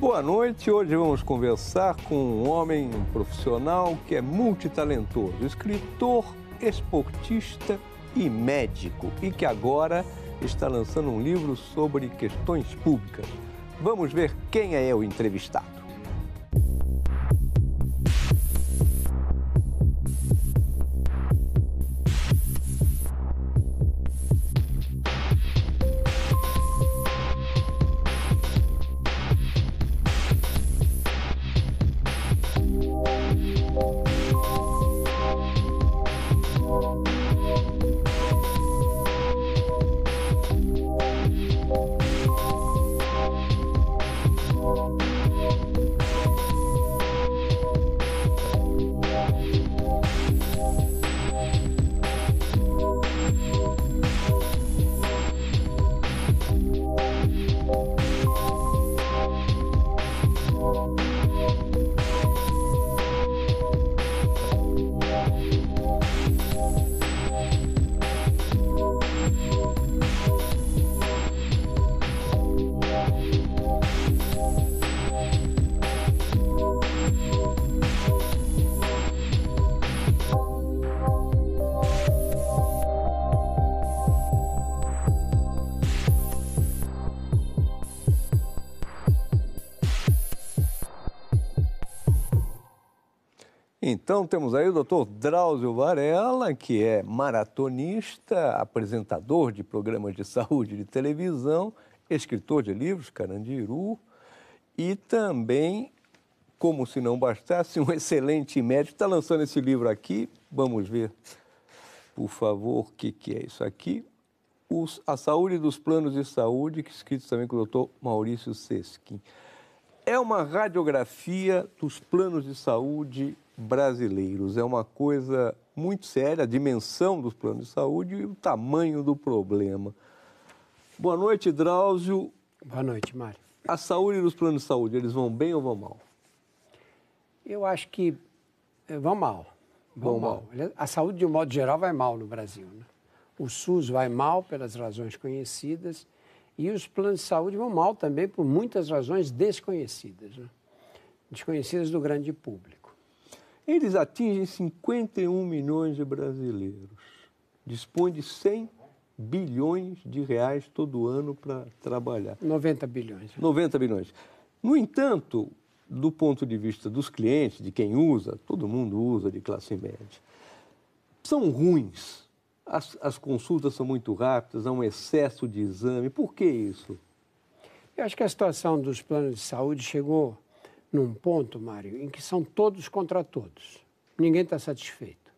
Boa noite, hoje vamos conversar com um homem, um profissional que é multitalentoso, escritor, esportista e médico, e que agora está lançando um livro sobre questões públicas. Vamos ver quem é o entrevistado. Então, temos aí o Dr. Drauzio Varela, que é maratonista, apresentador de programas de saúde de televisão, escritor de livros, Carandiru, e também, como se não bastasse, um excelente médico. Está lançando esse livro aqui, vamos ver, por favor, o que é isso aqui. A Saúde dos Planos de Saúde, que é escrito também com o Dr. Maurício Sesquim. É uma radiografia dos planos de saúde brasileiros. É uma coisa muito séria, a dimensão dos planos de saúde e o tamanho do problema. Boa noite, Drauzio. Boa noite, Mário. A saúde dos planos de saúde, eles vão bem ou vão mal? Eu acho que vão mal. Vão mal. A saúde, de um modo geral, vai mal no Brasil, né? O SUS vai mal pelas razões conhecidas e os planos de saúde vão mal também por muitas razões desconhecidas, né? Desconhecidas do grande público. Eles atingem 51 milhões de brasileiros. Dispõem de 100 bilhões de reais todo ano para trabalhar. 90 bilhões. 90 bilhões. No entanto, do ponto de vista dos clientes, de quem usa, todo mundo usa de classe média, são ruins. As consultas são muito rápidas, há um excesso de exame. Por que isso? Eu acho que a situação dos planos de saúde chegou num ponto, Mário, em que são todos contra todos. Ninguém está satisfeito.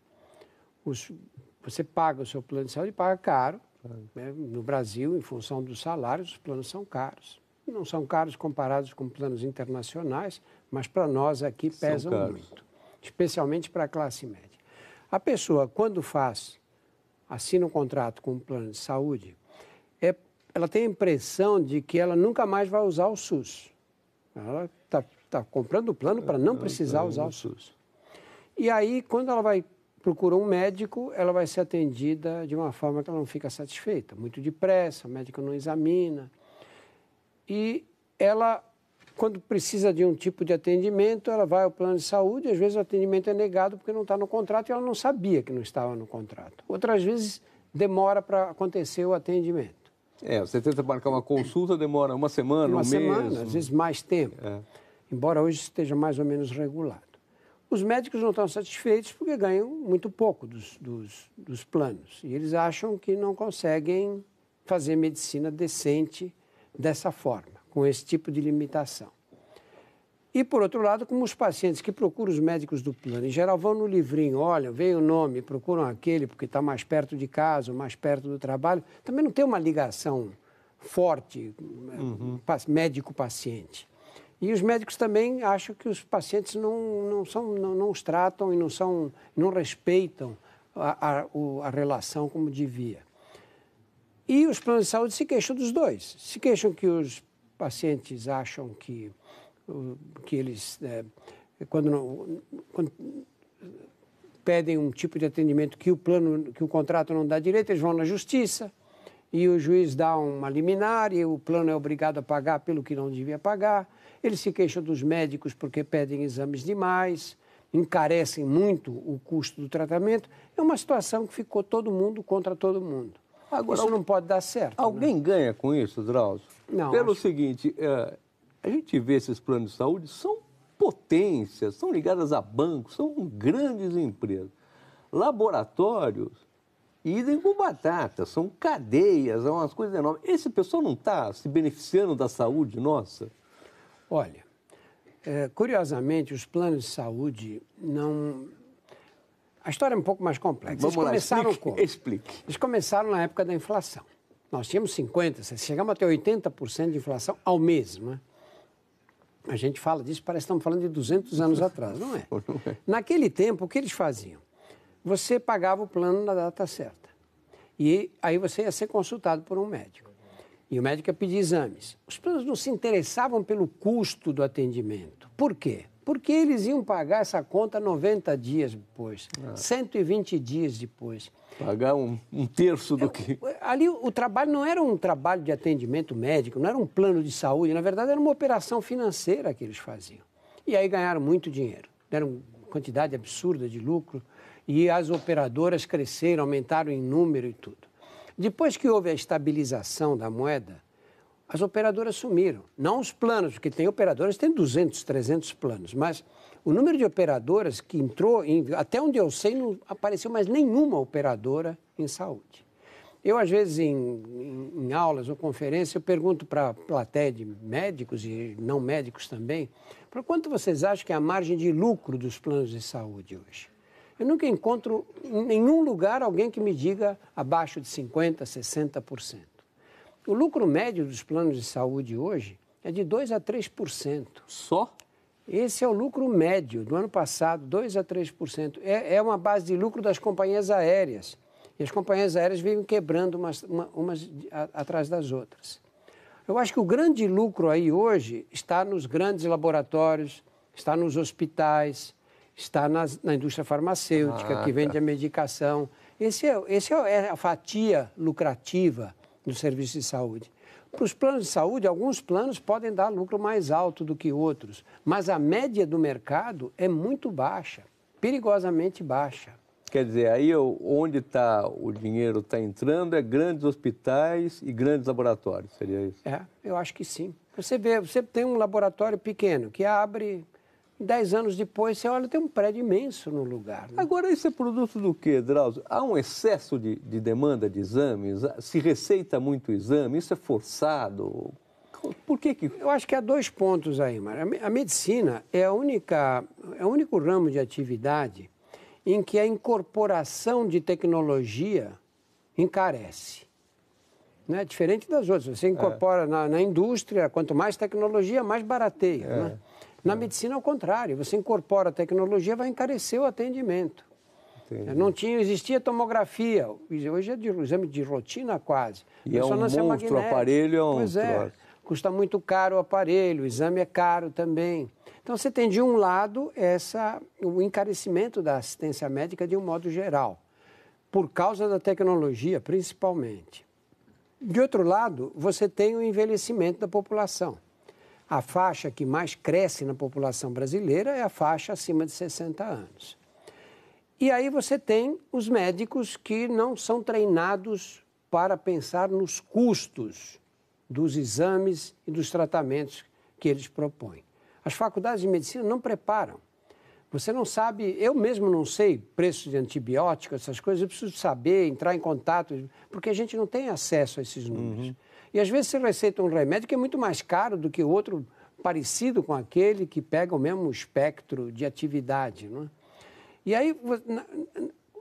Você paga o seu plano de saúde e paga caro. Né? No Brasil, em função dos salários, os planos são caros. Não são caros comparados com planos internacionais, mas para nós aqui pesam muito, especialmente para a classe média. A pessoa, quando assina um contrato com um plano de saúde, ela tem a impressão de que ela nunca mais vai usar o SUS. Ela está comprando o plano para não precisar usar o SUS. E aí, quando ela procura um médico, ela vai ser atendida de uma forma que ela não fica satisfeita. Muito depressa, o médico não examina. E ela, quando precisa de um tipo de atendimento, ela vai ao plano de saúde, e às vezes o atendimento é negado porque não está no contrato e ela não sabia que não estava no contrato. Outras vezes demora para acontecer o atendimento. Você tenta marcar uma consulta, demora uma semana, um mês. Uma semana, às vezes mais tempo. Embora hoje esteja mais ou menos regulado. Os médicos não estão satisfeitos porque ganham muito pouco dos planos. E eles acham que não conseguem fazer medicina decente dessa forma, com esse tipo de limitação. E, por outro lado, como os pacientes que procuram os médicos do plano, em geral, vão no livrinho, olham, veem o nome, procuram aquele porque está mais perto de casa, mais perto do trabalho, também não tem uma ligação forte, médico-paciente. E os médicos também acham que os pacientes não os tratam e não respeitam a relação como devia. E os planos de saúde se queixam dos dois. Se queixam que os pacientes acham que eles, quando pedem um tipo de atendimento que o contrato não dá direito, eles vão na justiça e o juiz dá uma liminar e o plano é obrigado a pagar pelo que não devia pagar. Eles se queixam dos médicos porque pedem exames demais, encarecem muito o custo do tratamento. É uma situação que ficou todo mundo contra todo mundo. Agora, isso não pode dar certo. Alguém, né, ganha com isso, Drauzio? Não. Pelo seguinte, a gente vê esses planos de saúde, são potências, são ligadas a bancos, são grandes empresas. Laboratórios, idem com batata, são cadeias, são umas coisas enormes. Esse pessoal não está se beneficiando da saúde nossa? Olha, curiosamente, os planos de saúde não... A história é um pouco mais complexa. Vamos lá, explique. Eles começaram na época da inflação. Nós tínhamos 50%, chegamos a ter 80% de inflação ao mês, não é? A gente fala disso, parece que estamos falando de 200 anos atrás, não é? Naquele tempo, o que eles faziam? Você pagava o plano na data certa. E aí você ia ser consultado por um médico. E o médico ia pedir exames. Os planos não se interessavam pelo custo do atendimento. Por quê? Porque eles iam pagar essa conta 90 dias depois, 120 dias depois. Pagar um terço do que... Ali o trabalho não era um trabalho de atendimento médico, não era um plano de saúde, na verdade era uma operação financeira que eles faziam. E aí ganharam muito dinheiro, deram uma quantidade absurda de lucro e as operadoras cresceram, aumentaram em número e tudo. Depois que houve a estabilização da moeda, as operadoras sumiram. Não os planos, porque tem operadoras que têm 200, 300 planos, mas o número de operadoras que entrou, até onde eu sei, não apareceu mais nenhuma operadora em saúde. Eu, às vezes, em aulas ou conferências, eu pergunto para a plateia de médicos e não médicos também, para quanto vocês acham que é a margem de lucro dos planos de saúde hoje? Eu nunca encontro em nenhum lugar alguém que me diga abaixo de 50%, 60%. O lucro médio dos planos de saúde hoje é de 2% a 3%. Só? Esse é o lucro médio do ano passado, 2% a 3%. É uma base de lucro das companhias aéreas. E as companhias aéreas vivem quebrando umas atrás das outras. Eu acho que o grande lucro aí hoje está nos grandes laboratórios, está nos hospitais, está na indústria farmacêutica, que vende a medicação. Essa é a fatia lucrativa do serviço de saúde. Para os planos de saúde, alguns planos podem dar lucro mais alto do que outros, mas a média do mercado é muito baixa, perigosamente baixa. Quer dizer, aí onde o dinheiro está entrando é grandes hospitais e grandes laboratórios, seria isso? Eu acho que sim. Você tem um laboratório pequeno que abre... 10 anos depois, você olha, tem um prédio imenso no lugar. Né? Agora, isso é produto do quê, Drauzio? Há um excesso de demanda de exames? Se receita muito exame? Isso é forçado? Por que que... Eu acho que há 2 pontos aí, Mário. A medicina é o único ramo de atividade em que a incorporação de tecnologia encarece. Né? Diferente das outras. Você incorpora na indústria, quanto mais tecnologia, mais barateia. Né? Na medicina, ao contrário, você incorpora a tecnologia, vai encarecer o atendimento. Entendi. Existia tomografia, hoje é exame de rotina quase. E é um monstro, o aparelho é um troço. Custa muito caro o aparelho, o exame é caro também. Então, você tem de um lado o encarecimento da assistência médica de um modo geral, por causa da tecnologia, principalmente. De outro lado, você tem o envelhecimento da população. A faixa que mais cresce na população brasileira é a faixa acima de 60 anos. E aí você tem os médicos que não são treinados para pensar nos custos dos exames e dos tratamentos que eles propõem. As faculdades de medicina não preparam. Você não sabe, eu mesmo não sei preço de antibiótico, essas coisas, eu preciso saber, entrar em contato, porque a gente não tem acesso a esses números. E às vezes você receita um remédio que é muito mais caro do que outro parecido com aquele que pega o mesmo espectro de atividade. Não é? E aí,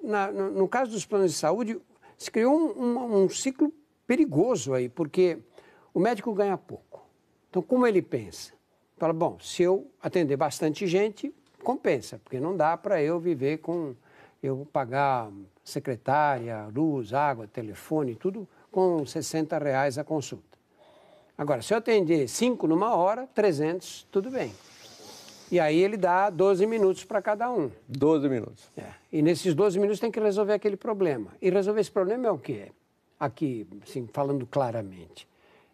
no caso dos planos de saúde, se criou um ciclo perigoso aí, porque o médico ganha pouco. Então, como ele pensa? Fala, bom, se eu atender bastante gente, compensa, porque não dá para eu viver eu pagar secretária, luz, água, telefone, tudo com R$60 a consulta. Agora, se eu atender 5 numa hora, 300, tudo bem. E aí ele dá 12 minutos para cada um. 12 minutos. E nesses 12 minutos tem que resolver aquele problema. E resolver esse problema é o quê? aqui, assim, falando claramente,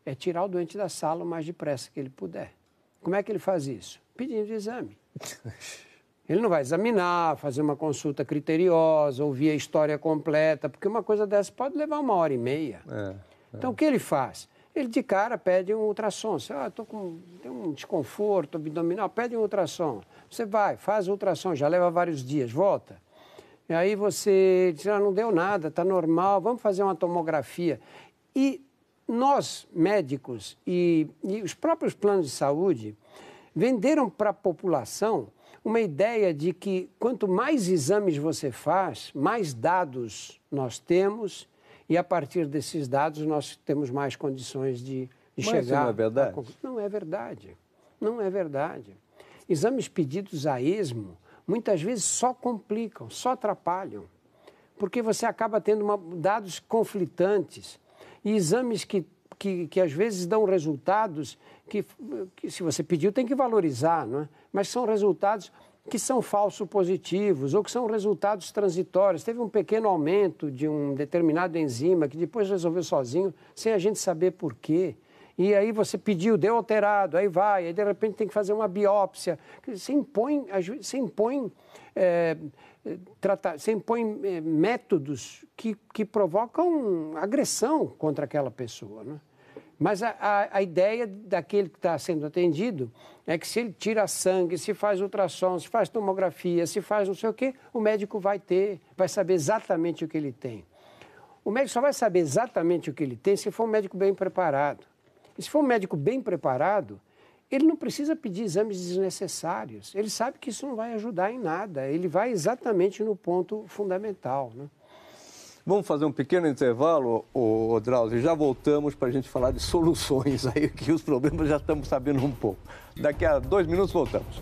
é tirar o doente da sala o mais depressa que ele puder. Como é que ele faz isso? Pedindo exame. Ele não vai examinar, fazer uma consulta criteriosa, ouvir a história completa, porque uma coisa dessa pode levar 1h30. Então, o que ele faz? Ele, de cara, pede um ultrassom. Você, tem um desconforto abdominal, pede um ultrassom. Você vai, faz o ultrassom, já leva vários dias, volta. E aí você diz, não deu nada, está normal, vamos fazer uma tomografia. E nós, médicos e os próprios planos de saúde, venderam para a população uma ideia de que quanto mais exames você faz, mais dados nós temos e a partir desses dados nós temos mais condições de chegar... Mas isso não é verdade? Não é verdade. Não é verdade. Exames pedidos a esmo muitas vezes só complicam, só atrapalham, porque você acaba tendo dados conflitantes e exames que às vezes dão resultados que se você pediu tem que valorizar, não é? Mas são resultados que são falso positivos ou que são resultados transitórios. Teve um pequeno aumento de um determinado enzima que depois resolveu sozinho, sem a gente saber por quê. E aí você pediu, deu alterado, aí vai, aí de repente tem que fazer uma biópsia. Você impõe métodos que provocam agressão contra aquela pessoa, né? Mas a ideia daquele que está sendo atendido é que se ele tira sangue, se faz ultrassom, se faz tomografia, se faz não sei o quê, o médico vai saber exatamente o que ele tem. O médico só vai saber exatamente o que ele tem se for um médico bem preparado. E se for um médico bem preparado, ele não precisa pedir exames desnecessários. Ele sabe que isso não vai ajudar em nada. Ele vai exatamente no ponto fundamental, né? Vamos fazer um pequeno intervalo, Drauzio, e já voltamos para a gente falar de soluções aí, que os problemas já estamos sabendo um pouco. Daqui a 2 minutos voltamos.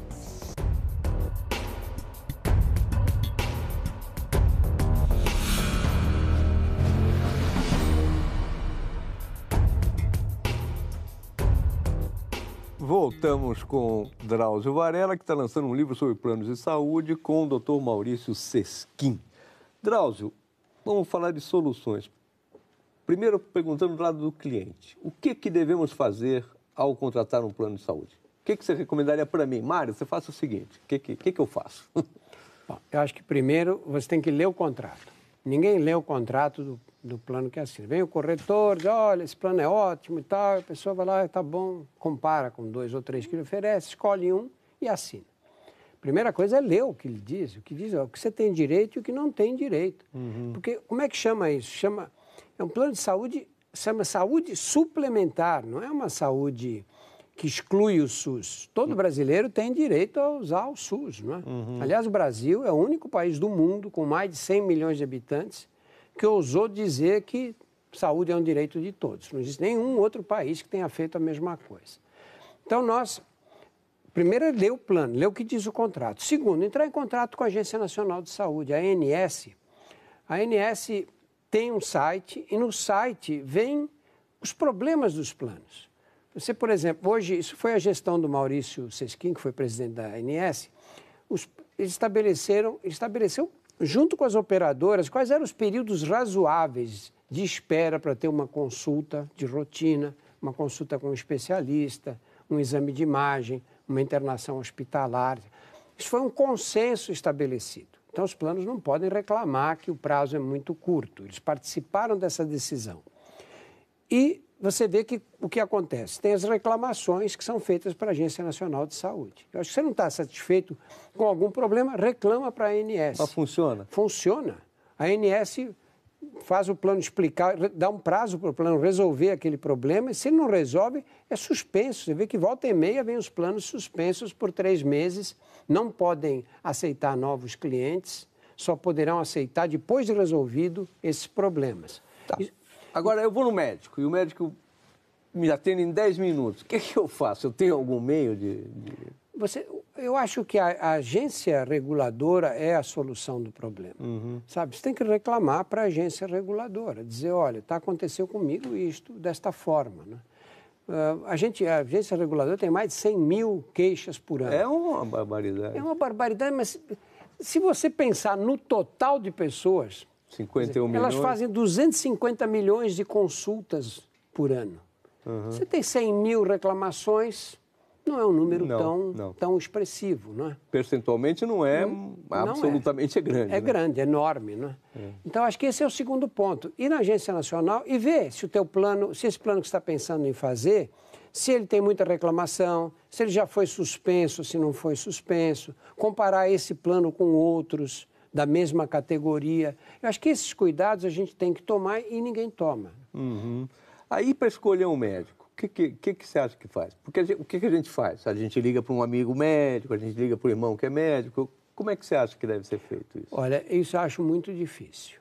Voltamos com Drauzio Varela, que está lançando um livro sobre planos de saúde com o Dr. Maurício Sesquim. Drauzio, vamos falar de soluções. Primeiro, perguntando do lado do cliente. O que devemos fazer ao contratar um plano de saúde? O que você recomendaria para mim? Mário, você faça o seguinte. O que eu faço? Bom, eu acho que primeiro você tem que ler o contrato. Ninguém lê o contrato do plano que assina. Vem o corretor, diz, olha, esse plano é ótimo e tal. A pessoa vai lá, tá bom, compara com 2 ou 3 que ele oferece, escolhe um e assina. Primeira coisa é ler o que ele diz. O que diz é o que você tem direito e o que não tem direito. Porque como é que chama isso? É um plano de saúde, chama saúde suplementar, não é uma saúde que exclui o SUS. Todo brasileiro tem direito a usar o SUS, não é? Aliás, o Brasil é o único país do mundo com mais de 100 milhões de habitantes que ousou dizer que saúde é um direito de todos. Não existe nenhum outro país que tenha feito a mesma coisa. Então, primeiro é ler o plano, ler o que diz o contrato. Segundo, entrar em contato com a Agência Nacional de Saúde, a ANS. A ANS tem um site e no site vem os problemas dos planos. Você, por exemplo, hoje, isso foi a gestão do Maurício Sesquim, que foi presidente da ANS, ele estabeleceu, junto com as operadoras, quais eram os períodos razoáveis de espera para ter uma consulta de rotina, uma consulta com um especialista, um exame de imagem, uma internação hospitalar. Isso foi um consenso estabelecido. Então, os planos não podem reclamar que o prazo é muito curto. Eles participaram dessa decisão. E você vê que o que acontece? Tem as reclamações que são feitas para a Agência Nacional de Saúde. Eu acho que você não está satisfeito com algum problema, reclama para a ANS. Mas funciona? Funciona. A ANS faz o plano explicar, dá um prazo para o plano resolver aquele problema, e se ele não resolve, é suspenso. Você vê que volta e meia vem os planos suspensos por 3 meses, não podem aceitar novos clientes, só poderão aceitar depois de resolvido esses problemas. Tá. Agora, eu vou no médico e o médico me atende em 10 minutos. O que eu faço? Eu tenho algum meio de... Eu acho que a agência reguladora é a solução do problema. Sabe? Você tem que reclamar para a agência reguladora, dizer, olha, aconteceu comigo isto desta forma, né? A agência reguladora tem mais de 100 mil queixas por ano. É uma barbaridade. É uma barbaridade, mas se você pensar no total de pessoas 51 milhões. Elas fazem 250 milhões de consultas por ano. Você tem 100 mil reclamações, não é um número tão expressivo, não é? Percentualmente não é absolutamente grande. É grande, é enorme, não é? Então, acho que esse é o segundo ponto. Ir na Agência Nacional e ver se o teu plano, se esse plano que você está pensando em fazer, se ele tem muita reclamação, se ele já foi suspenso, se não foi suspenso, comparar esse plano com outros da mesma categoria. Eu acho que esses cuidados a gente tem que tomar e ninguém toma. Aí, para escolher um médico, o que você acha que faz? Porque o que a gente faz? A gente liga para um amigo médico, a gente liga para o irmão que é médico. Como é que você acha que deve ser feito isso? Olha, isso eu acho muito difícil.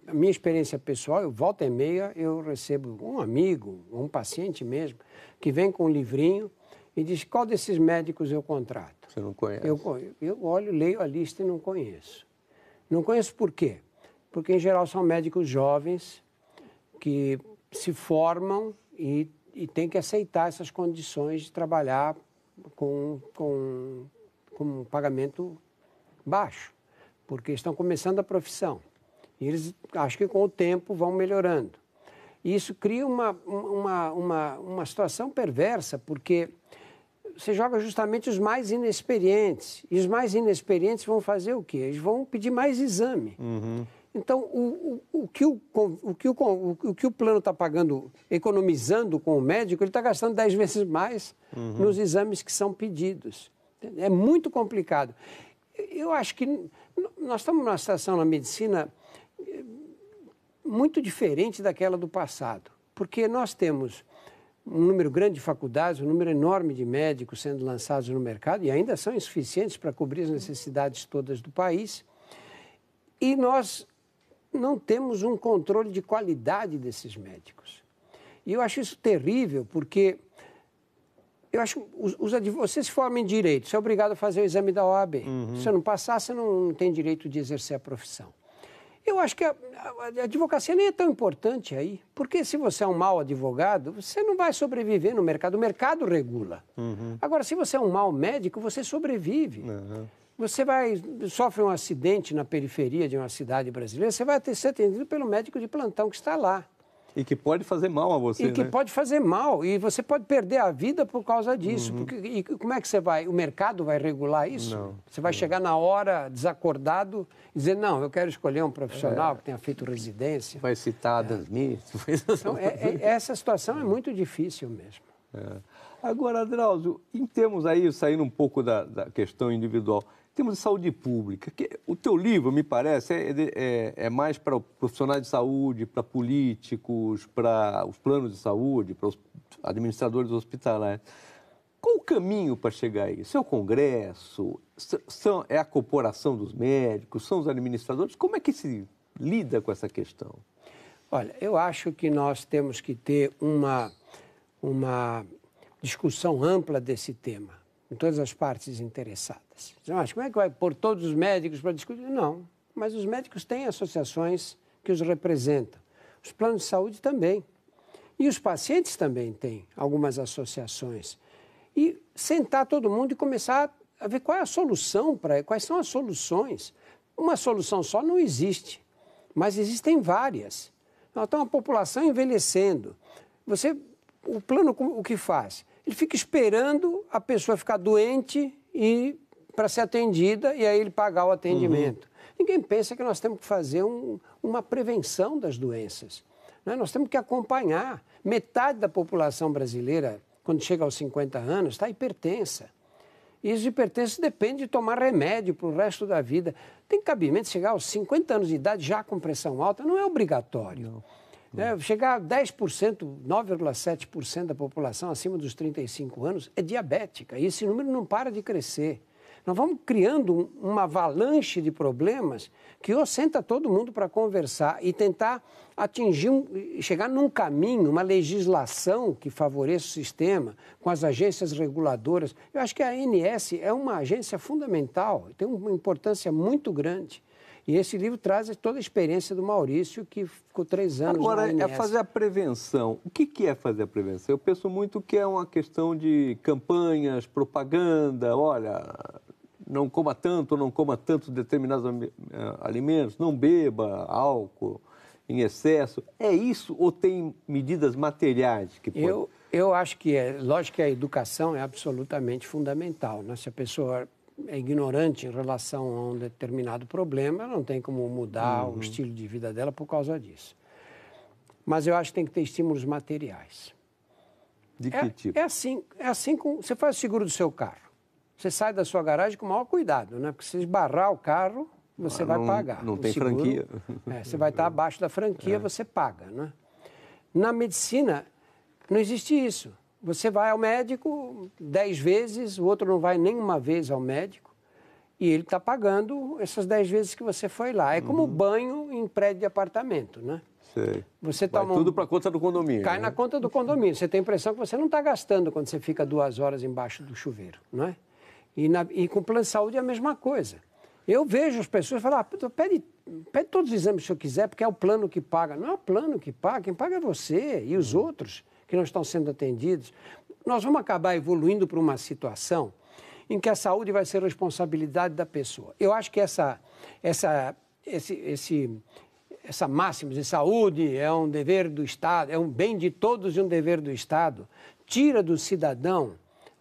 A minha experiência pessoal, eu volta e meia, eu recebo um amigo, um paciente mesmo, que vem com um livrinho e diz qual desses médicos eu contrato. Você não conhece? Eu olho, leio a lista e não conheço. Não conheço por quê? Porque, em geral, são médicos jovens que se formam e têm que aceitar essas condições de trabalhar com um pagamento baixo, porque estão começando a profissão. E eles, acho que com o tempo, vão melhorando. E isso cria uma situação perversa, porque você joga justamente os mais inexperientes. E os mais inexperientes vão fazer o quê? Eles vão pedir mais exame. Então, o que o plano está pagando, economizando com o médico, ele está gastando 10 vezes mais nos exames que são pedidos. É muito complicado. Eu acho que nós estamos numa situação na medicina muito diferente daquela do passado, porque nós temos um número grande de faculdades, um número enorme de médicos sendo lançados no mercado e ainda são insuficientes para cobrir as necessidades todas do país. E nós não temos um controle de qualidade desses médicos. E eu acho isso terrível, porque eu acho que você se forma em direito, você é obrigado a fazer o exame da OAB. Se você não passar, você não tem direito de exercer a profissão. Eu acho que a advocacia nem é tão importante aí, porque se você é um mau advogado, você não vai sobreviver no mercado. O mercado regula. Agora, se você é um mau médico, você sobrevive. Você sofre um acidente na periferia de uma cidade brasileira, você vai ser atendido pelo médico de plantão que está lá. E que pode fazer mal a você, E que pode fazer mal. E você pode perder a vida por causa disso. E como é que você vai? O mercado vai regular isso? Não. Você vai chegar na hora, desacordado, e dizer, não, eu quero escolher um profissional que tenha feito residência. Vai citar Adam Smith. Então, essa situação é muito difícil mesmo. Agora, Drauzio, em termos aí, saindo um pouco da questão individual, em termos de saúde pública, o teu livro, me parece, é mais para profissionais de saúde, para políticos, para os planos de saúde, para os administradores hospitalares. Qual o caminho para chegar aí? É o Congresso? É a corporação dos médicos? São os administradores? Como é que se lida com essa questão? Olha, eu acho que nós temos que ter uma discussão ampla desse tema, com todas as partes interessadas. Mas como é que vai pôr todos os médicos para discutir? Não, mas os médicos têm associações que os representam. Os planos de saúde também. E os pacientes também têm algumas associações. E sentar todo mundo e começar a ver qual é a solução, quais são as soluções. Uma solução só não existe, mas existem várias. Então, a população envelhecendo. O plano, o que faz? Ele fica esperando a pessoa ficar doente para ser atendida e aí ele pagar o atendimento. Ninguém pensa que nós temos que fazer uma prevenção das doenças. Né? Nós temos que acompanhar. Metade da população brasileira, quando chega aos 50 anos, está hipertensa. E essa hipertensa depende de tomar remédio para o resto da vida. Tem cabimento chegar aos 50 anos de idade já com pressão alta? Não é obrigatório. Chegar a 10%, 9,7% da população acima dos 35 anos é diabética. E esse número não para de crescer. Nós vamos criando uma avalanche de problemas que ou senta todo mundo para conversar e tentar chegar num caminho, uma legislação que favoreça o sistema, com as agências reguladoras. Eu acho que a ANS é uma agência fundamental, tem uma importância muito grande. E esse livro traz toda a experiência do Maurício, que ficou 3 anos na ANS. Agora, é fazer a prevenção. O que é fazer a prevenção? Eu penso muito que é uma questão de campanhas, propaganda. Olha, não coma tanto ou não coma tanto determinados alimentos, não beba álcool em excesso. É isso ou tem medidas materiais que podem... Eu acho que lógico que a educação é absolutamente fundamental, né? Se a pessoa é ignorante em relação a um determinado problema, ela não tem como mudar o estilo de vida dela por causa disso. Mas eu acho que tem que ter estímulos materiais. De que tipo? É assim com, você faz o seguro do seu carro. Você sai da sua garagem com o maior cuidado, né? Porque se esbarrar o carro, você vai pagar. Não tem seguro, franquia. Você vai estar abaixo da franquia, você paga, né? Na medicina, não existe isso. Você vai ao médico 10 vezes, o outro não vai nenhuma vez ao médico, e ele está pagando essas 10 vezes que você foi lá. É como banho em prédio de apartamento, né? Sei. Você vai tudo para a conta do condomínio. Cai na conta do condomínio. Você tem a impressão que você não está gastando quando você fica 2 horas embaixo do chuveiro, não é? E com o plano de saúde é a mesma coisa. Eu vejo as pessoas falar, pede todos os exames que o senhor quiser, porque é o plano que paga. Não é o plano que paga, quem paga é você e os outros que não estão sendo atendidos. Nós vamos acabar evoluindo para uma situação em que a saúde vai ser responsabilidade da pessoa. Eu acho que essa máxima de saúde é um dever do Estado, é um bem de todos e um dever do Estado, tira do cidadão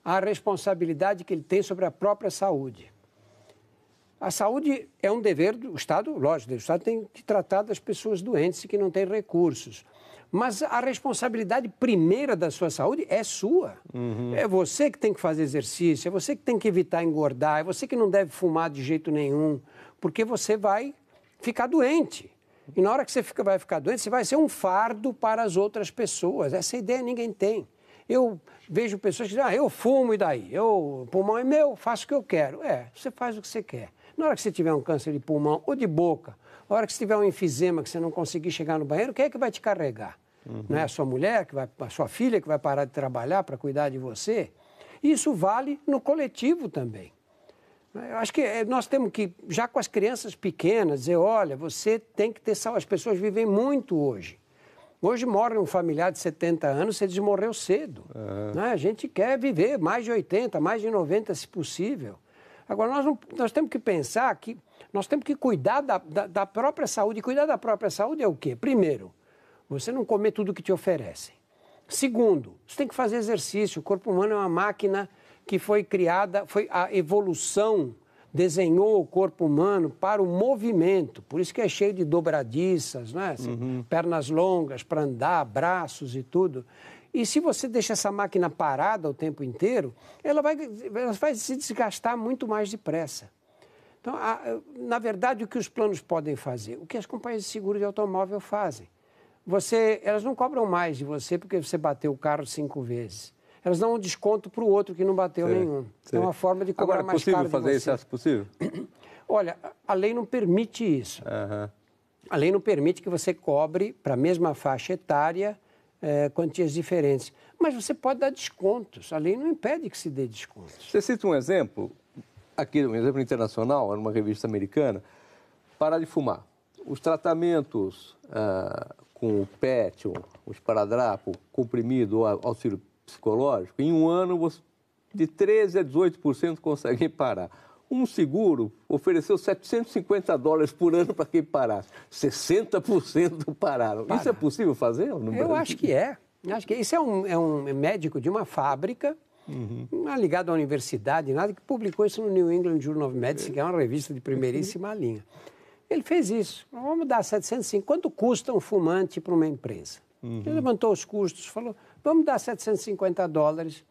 a responsabilidade que ele tem sobre a própria saúde. A saúde é um dever do Estado, lógico, o Estado tem que tratar das pessoas doentes e que não têm recursos. Mas a responsabilidade primeira da sua saúde é sua. É você que tem que fazer exercício, é você que tem que evitar engordar, é você que não deve fumar de jeito nenhum, porque você vai ficar doente. E na hora que você vai ficar doente, você vai ser um fardo para as outras pessoas. Essa ideia ninguém tem. Eu vejo pessoas que dizem, eu fumo e daí? O pulmão é meu, faço o que eu quero. Você faz o que você quer. Na hora que você tiver um câncer de pulmão ou de boca, na hora que você tiver um enfisema que você não conseguir chegar no banheiro, quem é que vai te carregar? Não é a sua mulher, a sua filha que vai parar de trabalhar para cuidar de você? Isso vale no coletivo também. Eu acho que nós temos que, já com as crianças pequenas, dizer, olha, você tem que ter saúde. As pessoas vivem muito hoje. Hoje morre um familiar de 70 anos, você morreu cedo. Né? A gente quer viver mais de 80, mais de 90, se possível. Agora, nós temos que pensar que nós temos que cuidar da própria saúde. E cuidar da própria saúde é o quê? Primeiro, você não comer tudo que te oferecem. Segundo, você tem que fazer exercício. O corpo humano é uma máquina que foi criada, a evolução desenhou o corpo humano para o movimento. Por isso que é cheio de dobradiças, né? Assim, pernas longas para andar, braços e tudo. E se você deixa essa máquina parada o tempo inteiro, ela vai se desgastar muito mais depressa. Então, na verdade, o que os planos podem fazer? O que as companhias de seguro de automóvel fazem? Elas não cobram mais de você porque você bateu o carro 5 vezes. Elas dão um desconto para o outro que não bateu nenhum. É uma forma de cobrar mais caro de você. Agora, é possível fazer isso? Acha possível? Olha, a lei não permite isso. A lei não permite que você cobre para a mesma faixa etária quantias diferentes. Mas você pode dar descontos. A lei não impede que se dê descontos. Você cita um exemplo, aqui um exemplo internacional, numa revista americana, parar de fumar. Os tratamentos com o PET, o esparadrapo, comprimido ou auxílio psicológico, em um ano, de 13% a 18% conseguem parar. Um seguro ofereceu $750 por ano para quem parasse. 60% pararam. Isso é possível fazer? Eu acho que é. Isso é um médico de uma fábrica, não é ligado à universidade, nada, que publicou isso no New England Journal of Medicine, que é uma revista de primeiríssima linha. Ele fez isso. Vamos dar 750. Quanto custa um fumante para uma empresa? Ele levantou os custos, falou, vamos dar $750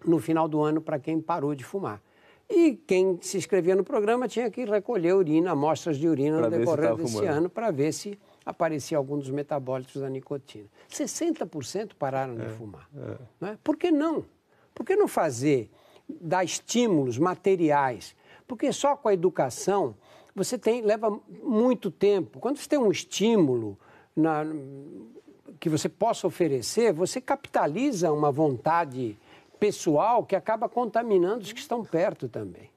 no final do ano para quem parou de fumar. E quem se inscrevia no programa tinha que recolher urina, amostras de urina no decorrer desse ano para ver se aparecia algum dos metabólitos da nicotina. 60% pararam de fumar. Não é? Por que não? Por que não dar estímulos materiais? Porque só com a educação leva muito tempo. Quando você tem um estímulo que você possa oferecer, você capitaliza uma vontade pessoal que acaba contaminando os que estão perto também.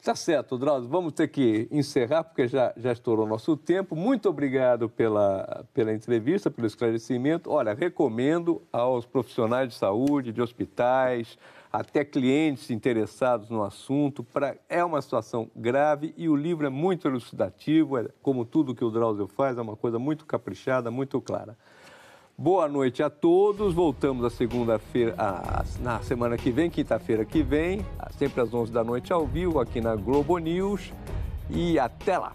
Tá certo, Drauzio, vamos ter que encerrar, porque já estourou nosso tempo. Muito obrigado pela entrevista, pelo esclarecimento. Olha, recomendo aos profissionais de saúde, de hospitais, até clientes interessados no assunto. É uma situação grave e o livro é muito elucidativo, como tudo que o Drauzio faz, é uma coisa muito caprichada, muito clara. Boa noite a todos. Voltamos a segunda-feira, na semana que vem, quinta-feira que vem, sempre às 11 da noite ao vivo, aqui na Globo News. E até lá!